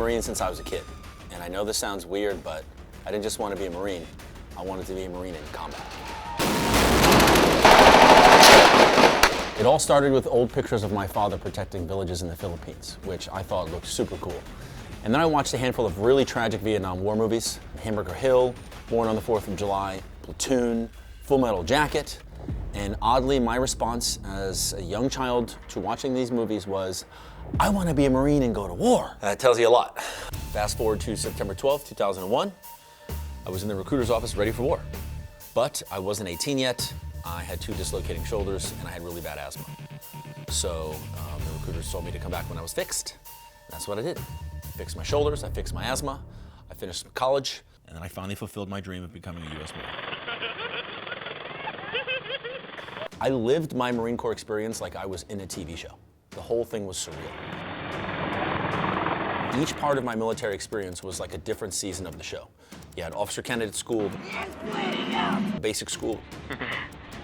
Marine since I was a kid. And I know this sounds weird, but I didn't just want to be a Marine. I wanted to be a Marine in combat. It all started with old pictures of my father protecting villages in the Philippines, which I thought looked super cool. And then I watched a handful of really tragic Vietnam War movies, Hamburger Hill, Born on the 4th of July, Platoon, Full Metal Jacket, and oddly, my response as a young child to watching these movies was, I want to be a Marine and go to war. That tells you a lot. Fast forward to September 12th, 2001. I was in the recruiter's office ready for war. But I wasn't 18 yet, I had 2 dislocating shoulders, and I had really bad asthma. So the recruiters told me to come back when I was fixed. That's what I did. I fixed my shoulders, I fixed my asthma, I finished college, and then I finally fulfilled my dream of becoming a U.S. Marine. I lived my Marine Corps experience like I was in a TV show. The whole thing was surreal. Each part of my military experience was like a different season of the show. You had officer candidate school, basic school,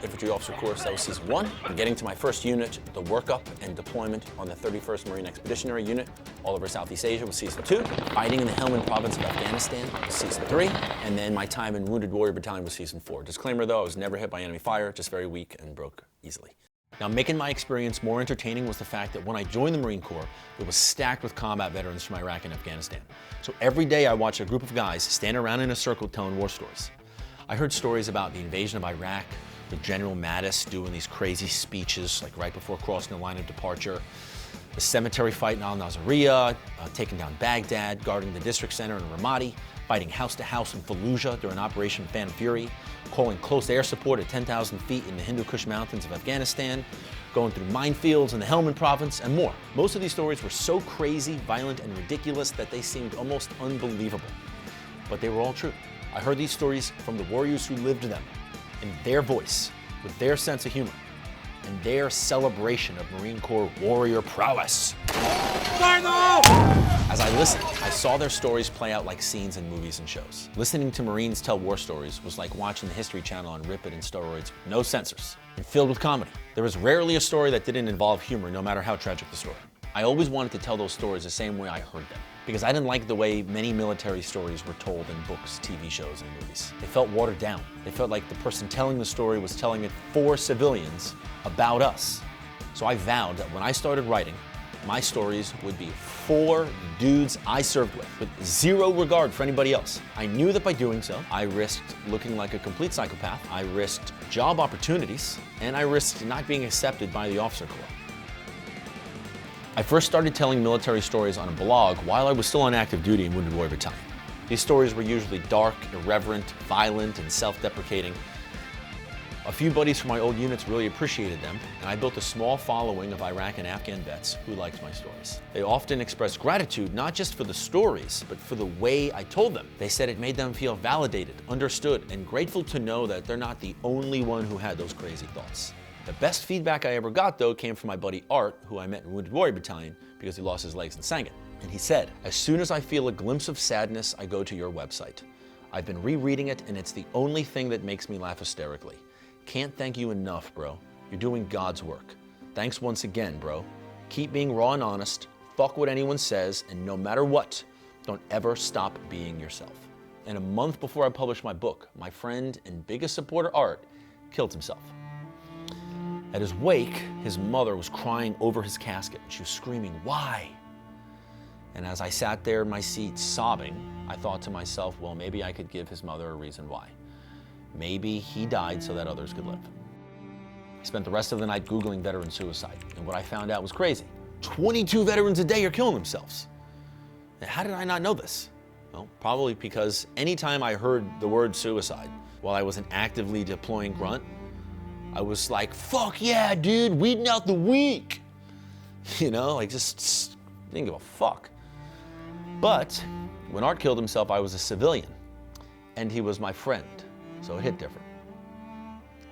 infantry officer course, that was season 1. And getting to my first unit, the workup and deployment on the 31st Marine Expeditionary Unit all over Southeast Asia was season 2. Fighting in the Helmand province of Afghanistan was season 3. And then my time in Wounded Warrior Battalion was season 4. Disclaimer though, I was never hit by enemy fire, just very weak and broke easily. Now, making my experience more entertaining was the fact that when I joined the Marine Corps, it was stacked with combat veterans from Iraq and Afghanistan. So every day I watched a group of guys stand around in a circle telling war stories. I heard stories about the invasion of Iraq, with General Mattis doing these crazy speeches like right before crossing the line of departure, the cemetery fight in al-Naziriyah, taking down Baghdad, guarding the district center in Ramadi, fighting house to house in Fallujah during Operation Phantom Fury, calling close air support at 10,000 feet in the Hindu Kush Mountains of Afghanistan, going through minefields in the Helmand province, and more. Most of these stories were so crazy, violent, and ridiculous that they seemed almost unbelievable. But they were all true. I heard these stories from the warriors who lived them, in their voice, with their sense of humor, and their celebration of Marine Corps warrior prowess. As I listened, I saw their stories play out like scenes in movies and shows. Listening to Marines tell war stories was like watching the History Channel on Rip It and steroids, no censors, and filled with comedy. There was rarely a story that didn't involve humor, no matter how tragic the story. I always wanted to tell those stories the same way I heard them, because I didn't like the way many military stories were told in books, TV shows, and movies. They felt watered down. They felt like the person telling the story was telling it for civilians about us. So I vowed that when I started writing, my stories would be for dudes I served with zero regard for anybody else. I knew that by doing so, I risked looking like a complete psychopath, I risked job opportunities, and I risked not being accepted by the officer corps. I first started telling military stories on a blog while I was still on active duty in Wounded Warrior Battalion. These stories were usually dark, irreverent, violent, and self-deprecating. A few buddies from my old units really appreciated them, and I built a small following of Iraq and Afghan vets who liked my stories. They often expressed gratitude not just for the stories, but for the way I told them. They said it made them feel validated, understood, and grateful to know that they're not the only one who had those crazy thoughts. The best feedback I ever got, though, came from my buddy Art, who I met in Wounded Warrior Battalion because he lost his legs in Sangin. And he said, as soon as I feel a glimpse of sadness, I go to your website. I've been rereading it, and it's the only thing that makes me laugh hysterically. Can't thank you enough, bro. You're doing God's work. Thanks once again, bro. Keep being raw and honest, fuck what anyone says, and no matter what, don't ever stop being yourself. And a month before I published my book, my friend and biggest supporter, Art, killed himself. At his wake, his mother was crying over his casket, and she was screaming, "Why?" And as I sat there in my seat sobbing, I thought to myself, well, maybe I could give his mother a reason why. Maybe he died so that others could live. I spent the rest of the night Googling veteran suicide, and what I found out was crazy. 22 veterans a day are killing themselves. Now, how did I not know this? Well, probably because anytime I heard the word suicide while I was an actively deploying grunt, I was like, fuck yeah, dude, weeding out the weak. You know, like just didn't give a fuck. But when Art killed himself, I was a civilian, and he was my friend, so it hit different.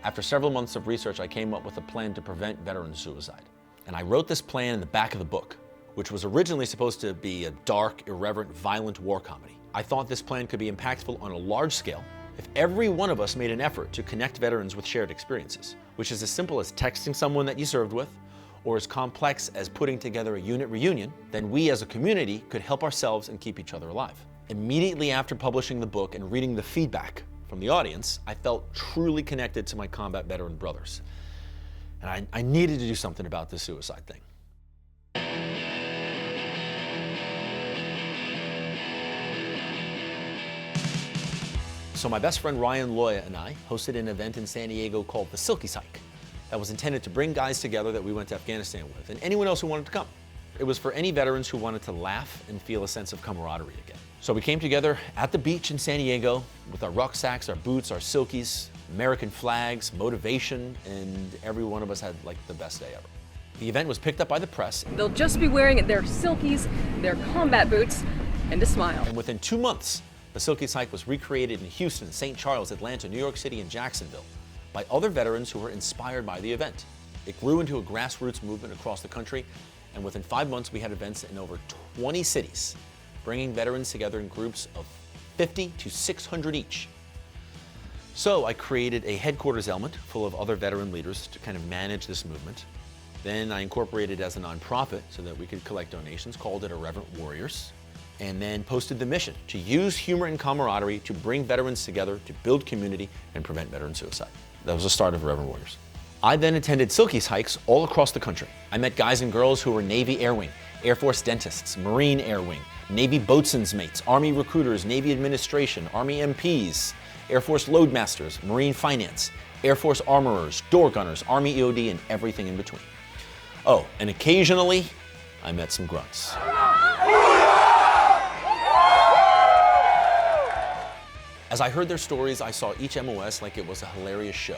After several months of research, I came up with a plan to prevent veteran suicide. And I wrote this plan in the back of the book, which was originally supposed to be a dark, irreverent, violent war comedy. I thought this plan could be impactful on a large scale if every one of us made an effort to connect veterans with shared experiences, which is as simple as texting someone that you served with, or as complex as putting together a unit reunion, then we as a community could help ourselves and keep each other alive. Immediately after publishing the book and reading the feedback from the audience, I felt truly connected to my combat veteran brothers. And I needed to do something about this suicide thing. So my best friend Ryan Loya and I hosted an event in San Diego called the Silky 𝙎𝙧𝙚 that was intended to bring guys together that we went to Afghanistan with, and anyone else who wanted to come. It was for any veterans who wanted to laugh and feel a sense of camaraderie again. So we came together at the beach in San Diego with our rucksacks, our boots, our silkies, American flags, motivation, and every one of us had like the best day ever. The event was picked up by the press. They'll just be wearing their silkies, their combat boots, and a smile. And within 2 months, the Silky 𝙬𝙧 was recreated in Houston, St. Charles, Atlanta, New York City, and Jacksonville by other veterans who were inspired by the event. It grew into a grassroots movement across the country, and within 5 months we had events in over 20 cities, bringing veterans together in groups of 50 to 600 each. So I created a headquarters element full of other veteran leaders to kind of manage this movement. Then I incorporated it as a nonprofit so that we could collect donations, called it Reverent Warriors, and then posted the mission to use humor and camaraderie to bring veterans together, to build community, and prevent veteran suicide. That was the start of Reverent Warriors. I then attended Silky's hikes all across the country. I met guys and girls who were Navy Air Wing, Air Force dentists, Marine Air Wing, Navy boatswain's mates, Army recruiters, Navy administration, Army MPs, Air Force loadmasters, Marine finance, Air Force armorers, door gunners, Army EOD, and everything in between. Oh, and occasionally, I met some grunts. As I heard their stories, I saw each MOS like it was a hilarious show.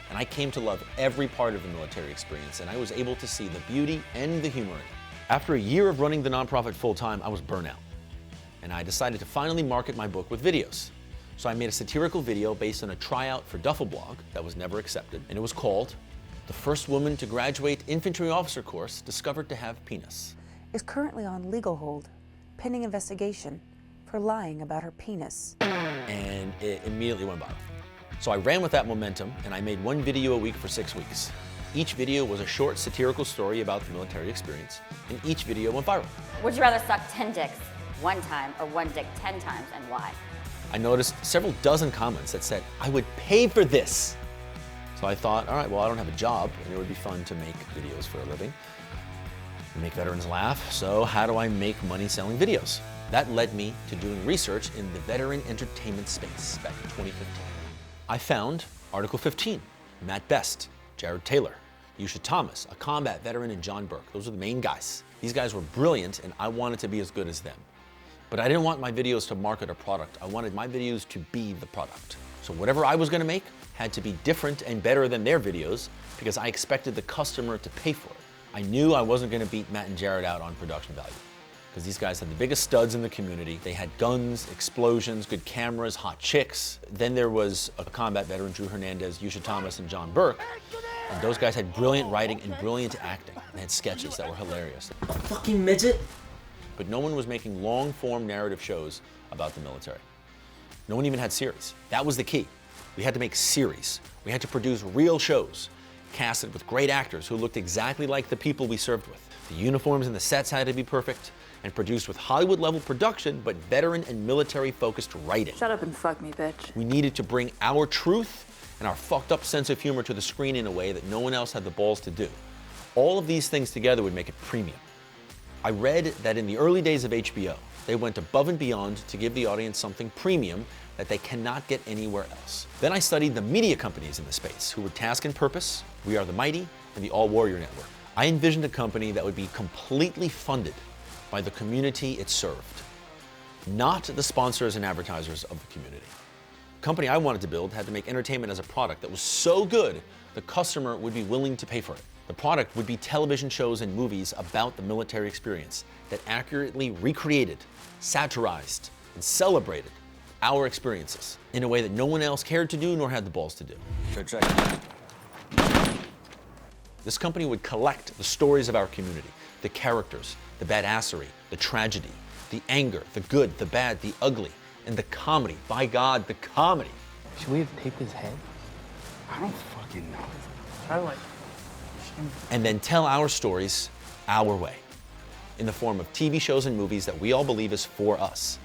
And I came to love every part of the military experience, and I was able to see the beauty and the humor in it. After a year of running the nonprofit full-time, I was burnt out. And I decided to finally market my book with videos. So I made a satirical video based on a tryout for Duffel Blog that was never accepted, and it was called "The First Woman to Graduate Infantry Officer Course Discovered to Have Penis." Is currently on legal hold, pending investigation for lying about her penis. And it immediately went viral. So I ran with that momentum, and I made one video a week for 6 weeks. Each video was a short satirical story about the military experience, and each video went viral. Would you rather suck 10 dicks one time or one dick 10 times, and why? I noticed several dozen comments that said, "I would pay for this." So I thought, all right, well, I don't have a job, and it would be fun to make videos for a living, make veterans laugh, so how do I make money selling videos? That led me to doing research in the veteran entertainment space back in 2015. I found Article 15, Matt Best, Jared Taylor, Yusha Thomas, a combat veteran, and John Burke. Those are the main guys. These guys were brilliant, and I wanted to be as good as them. But I didn't want my videos to market a product. I wanted my videos to be the product. So whatever I was gonna make had to be different and better than their videos because I expected the customer to pay for it. I knew I wasn't gonna beat Matt and Jared out on production value because these guys had the biggest studs in the community. They had guns, explosions, good cameras, hot chicks. Then there was a combat veteran, Drew Hernandez, Yusha Thomas, and John Burke. And those guys had brilliant writing and brilliant acting. They had sketches that were hilarious. A fucking midget? But no one was making long-form narrative shows about the military. No one even had series. That was the key. We had to make series. We had to produce real shows, casted with great actors who looked exactly like the people we served with. The uniforms and the sets had to be perfect, and produced with Hollywood-level production, but veteran and military-focused writing. Shut up and fuck me, bitch. We needed to bring our truth and our fucked-up sense of humor to the screen in a way that no one else had the balls to do. All of these things together would make it premium. I read that in the early days of HBO, they went above and beyond to give the audience something premium that they cannot get anywhere else. Then I studied the media companies in the space who were Task and Purpose, We Are the Mighty, and the All Warrior Network. I envisioned a company that would be completely funded by the community it served, not the sponsors and advertisers of the community. The company I wanted to build had to make entertainment as a product that was so good the customer would be willing to pay for it. The product would be television shows and movies about the military experience that accurately recreated, satirized, and celebrated our experiences in a way that no one else cared to do nor had the balls to do. Check. This company would collect the stories of our community, the characters, the badassery, the tragedy, the anger, the good, the bad, the ugly, and the comedy. By God, the comedy. Should we have taped his head? I don't fucking know. Try to like and then tell our stories our way, in the form of TV shows and movies that we all believe is for us.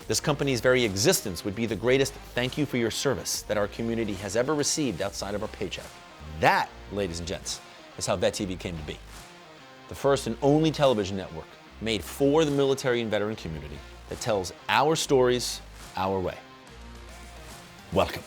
This company's very existence would be the greatest thank you for your service that our community has ever received outside of our paycheck. That, ladies and gents, is how Vet TV came to be. The first and only television network made for the military and veteran community that tells our stories our way. Welcome.